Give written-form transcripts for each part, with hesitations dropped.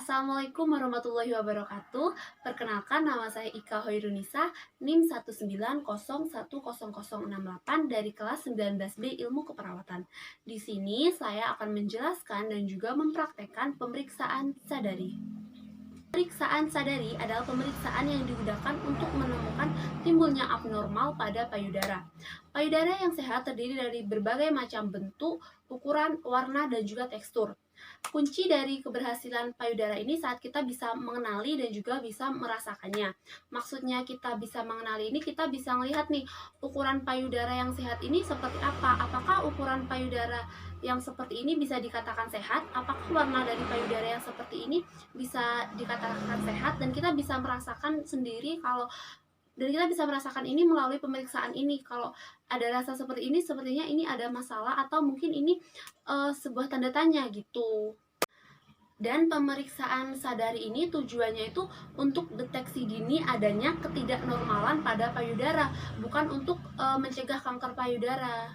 Assalamualaikum warahmatullahi wabarakatuh. Perkenalkan, nama saya Ika Hoirunisa, NIM 190100068 dari kelas 19B Ilmu Keperawatan. Di sini saya akan menjelaskan dan juga mempraktekkan pemeriksaan sadari. Pemeriksaan sadari adalah pemeriksaan yang digunakan untuk menemukan timbulnya abnormal pada payudara. Payudara yang sehat terdiri dari berbagai macam bentuk, ukuran, warna, dan juga tekstur. Kunci dari keberhasilan payudara ini saat kita bisa mengenali dan juga bisa merasakannya. Maksudnya kita bisa mengenali ini, kita bisa melihat nih ukuran payudara yang sehat ini seperti apa. Apakah ukuran payudara yang seperti ini bisa dikatakan sehat? Apakah warna dari payudara yang seperti ini bisa dikatakan sehat? Dan kita bisa merasakan sendiri ini melalui pemeriksaan ini. Kalau ada rasa seperti ini, sepertinya ini ada masalah atau mungkin ini sebuah tanda tanya gitu. Dan pemeriksaan sadari ini tujuannya itu untuk deteksi dini adanya ketidaknormalan pada payudara, bukan untuk mencegah kanker payudara.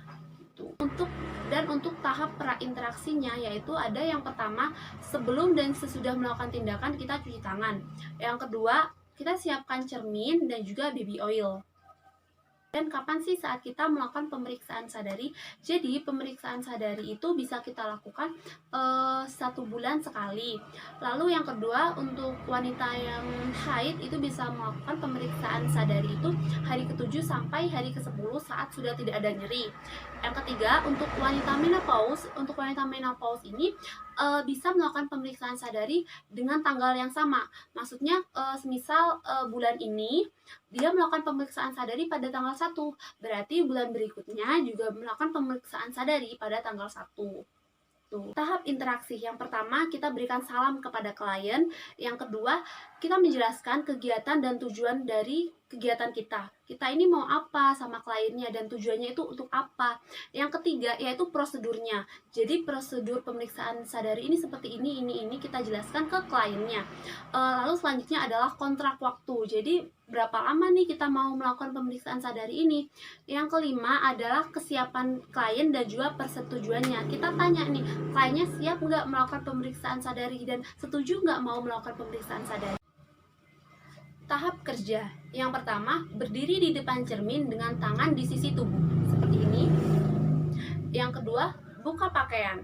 Untuk tahap prainteraksinya, yaitu ada yang pertama, sebelum dan sesudah melakukan tindakan kita cuci tangan. Yang kedua, kita siapkan cermin dan juga baby oil. Dan kapan sih saat kita melakukan pemeriksaan sadari? Jadi pemeriksaan sadari itu bisa kita lakukan 1 bulan sekali. Lalu yang kedua, untuk wanita yang haid itu bisa melakukan pemeriksaan sadari itu hari ke-7 sampai hari ke-10 saat sudah tidak ada nyeri. Yang ketiga, untuk wanita menopause ini bisa melakukan pemeriksaan sadari dengan tanggal yang sama. Maksudnya semisal bulan ini dia melakukan pemeriksaan sadari pada tanggal 1, berarti bulan berikutnya juga melakukan pemeriksaan sadari pada tanggal 1. Tahap interaksi yang pertama, kita berikan salam kepada klien. Yang kedua, kita menjelaskan kegiatan dan tujuan dari kegiatan kita. Kita ini mau apa sama kliennya dan tujuannya itu untuk apa. Yang ketiga, yaitu prosedurnya. Jadi prosedur pemeriksaan sadari ini seperti ini kita jelaskan ke kliennya. Lalu selanjutnya adalah kontrak waktu. Jadi berapa lama nih kita mau melakukan pemeriksaan sadari ini. Yang kelima adalah kesiapan klien dan juga persetujuannya. Kita tanya nih, kliennya siap nggak melakukan pemeriksaan sadari dan setuju nggak mau melakukan pemeriksaan sadari. Tahap kerja. Yang pertama, berdiri di depan cermin dengan tangan di sisi tubuh seperti ini. Yang kedua, buka pakaian.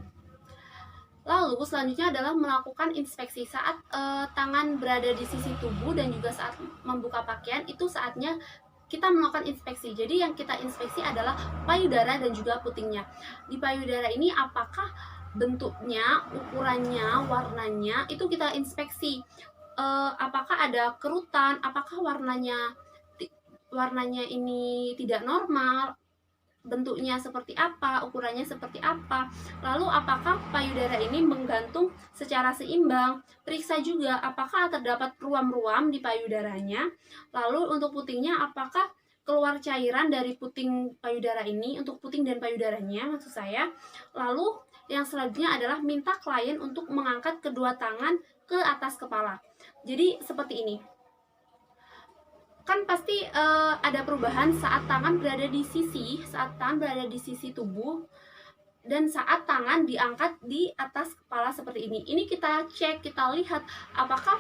Lalu selanjutnya adalah melakukan inspeksi saat tangan berada di sisi tubuh dan juga saat membuka pakaian. Itu saatnya kita melakukan inspeksi. Jadi yang kita inspeksi adalah payudara dan juga putingnya. Di payudara ini apakah bentuknya, ukurannya, warnanya itu kita inspeksi. Apakah ada kerutan, apakah warnanya ini tidak normal, bentuknya seperti apa, ukurannya seperti apa, lalu apakah payudara ini menggantung secara seimbang. Periksa juga apakah terdapat ruam-ruam di payudaranya. Lalu untuk putingnya, apakah keluar cairan dari puting payudara ini, untuk puting dan payudaranya maksud saya. Lalu yang selanjutnya adalah minta klien untuk mengangkat kedua tangan ke atas kepala. Jadi seperti ini. Kan pasti ada perubahan saat tangan berada di sisi tubuh dan saat tangan diangkat di atas kepala seperti ini. Ini kita cek, kita lihat apakah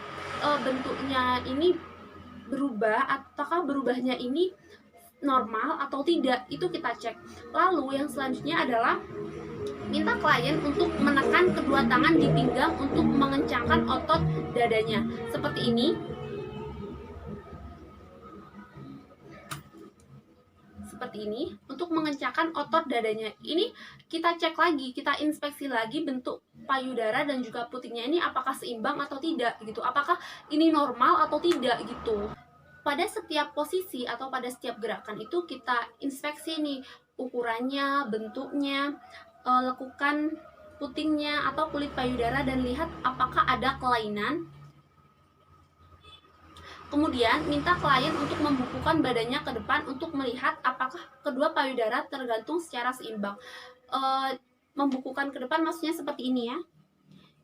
bentuknya ini berubah, ataukah berubahnya ini normal atau tidak, itu kita cek. Lalu yang selanjutnya adalah minta klien untuk menekan kedua tangan di pinggang untuk mengencangkan otot dadanya seperti ini. Seperti ini, untuk mengencangkan otot dadanya. Ini kita cek lagi, kita inspeksi lagi bentuk payudara dan juga putingnya ini apakah seimbang atau tidak gitu. Apakah ini normal atau tidak gitu. Pada setiap posisi atau pada setiap gerakan itu kita inspeksi nih ukurannya, bentuknya, lekukan putingnya atau kulit payudara dan lihat apakah ada kelainan. Kemudian minta klien untuk membukukan badannya ke depan untuk melihat apakah kedua payudara tergantung secara seimbang. Membukukan ke depan maksudnya seperti ini ya.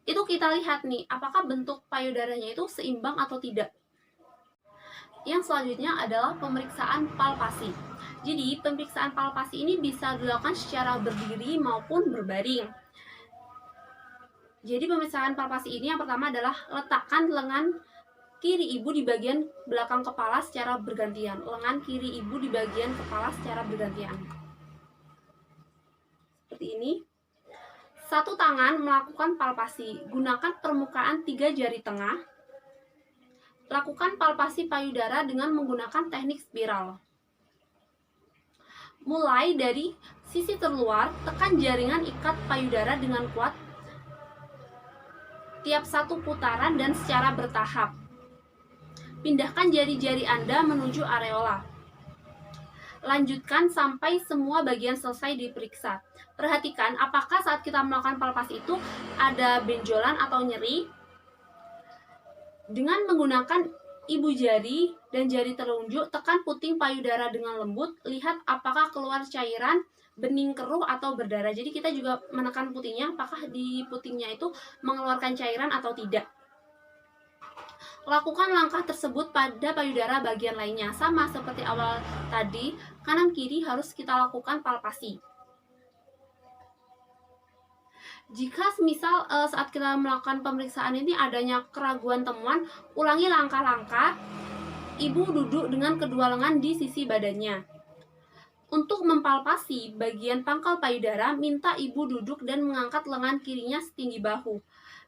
Itu kita lihat nih apakah bentuk payudaranya itu seimbang atau tidak. Yang selanjutnya adalah pemeriksaan palpasi. Jadi pemeriksaan palpasi ini bisa dilakukan secara berdiri maupun berbaring. Jadi pemeriksaan palpasi ini yang pertama adalah letakkan lengan kiri ibu di bagian belakang kepala secara bergantian. Lengan kiri ibu di bagian kepala secara bergantian. Seperti ini. Satu tangan melakukan palpasi. Gunakan permukaan 3 jari tengah. Lakukan palpasi payudara dengan menggunakan teknik spiral. Mulai dari sisi terluar, tekan jaringan ikat payudara dengan kuat tiap satu putaran dan secara bertahap. Pindahkan jari-jari Anda menuju areola. Lanjutkan sampai semua bagian selesai diperiksa. Perhatikan apakah saat kita melakukan palpasi itu ada benjolan atau nyeri. Dengan menggunakan ibu jari dan jari telunjuk, tekan puting payudara dengan lembut. Lihat apakah keluar cairan, bening keruh atau berdarah. Jadi kita juga menekan putingnya, apakah di putingnya itu mengeluarkan cairan atau tidak. Lakukan langkah tersebut pada payudara bagian lainnya. Sama seperti awal tadi, kanan kiri harus kita lakukan palpasi. Jika semisal saat kita melakukan pemeriksaan ini adanya keraguan temuan, ulangi langkah-langkah. Ibu duduk dengan kedua lengan di sisi badannya. Untuk mempalpasi bagian pangkal payudara, minta ibu duduk dan mengangkat lengan kirinya setinggi bahu.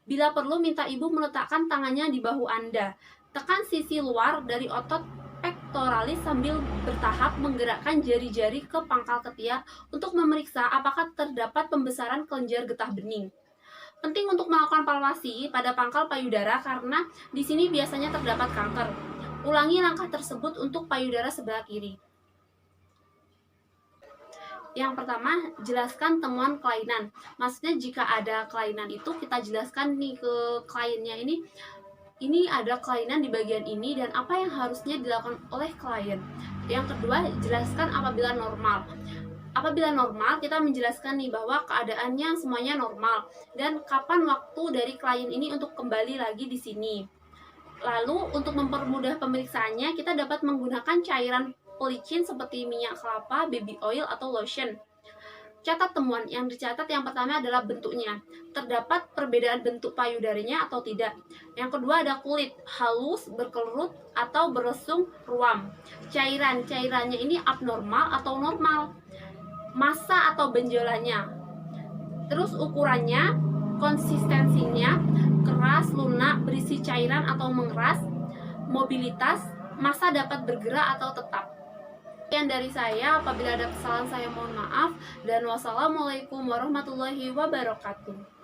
Bila perlu, minta ibu meletakkan tangannya di bahu Anda. Tekan sisi luar dari otot pectoralis sambil bertahap menggerakkan jari-jari ke pangkal ketiak untuk memeriksa apakah terdapat pembesaran kelenjar getah bening. Penting untuk melakukan palpasi pada pangkal payudara karena di sini biasanya terdapat kanker. Ulangi langkah tersebut untuk payudara sebelah kiri. Yang pertama, jelaskan temuan kelainan. Maksudnya jika ada kelainan itu kita jelaskan nih ke kliennya ini ada kelainan di bagian ini dan apa yang harusnya dilakukan oleh klien. Yang kedua, jelaskan apabila normal. Apabila normal, kita menjelaskan nih bahwa keadaannya semuanya normal dan kapan waktu dari klien ini untuk kembali lagi di sini. Lalu untuk mempermudah pemeriksaannya, kita dapat menggunakan cairan pelicin seperti minyak kelapa, baby oil, atau lotion. Catat temuan. Yang dicatat yang pertama adalah bentuknya. Terdapat perbedaan bentuk payudaranya atau tidak. Yang kedua ada kulit, halus, berkerut, atau beresung ruam. Cairannya ini abnormal atau normal. Massa atau benjolannya. Terus ukurannya, konsistensinya, keras, lunak, berisi cairan atau mengeras, mobilitas, massa dapat bergerak atau tetap. Sekian dari saya, apabila ada kesalahan saya mohon maaf, dan wassalamualaikum warahmatullahi wabarakatuh.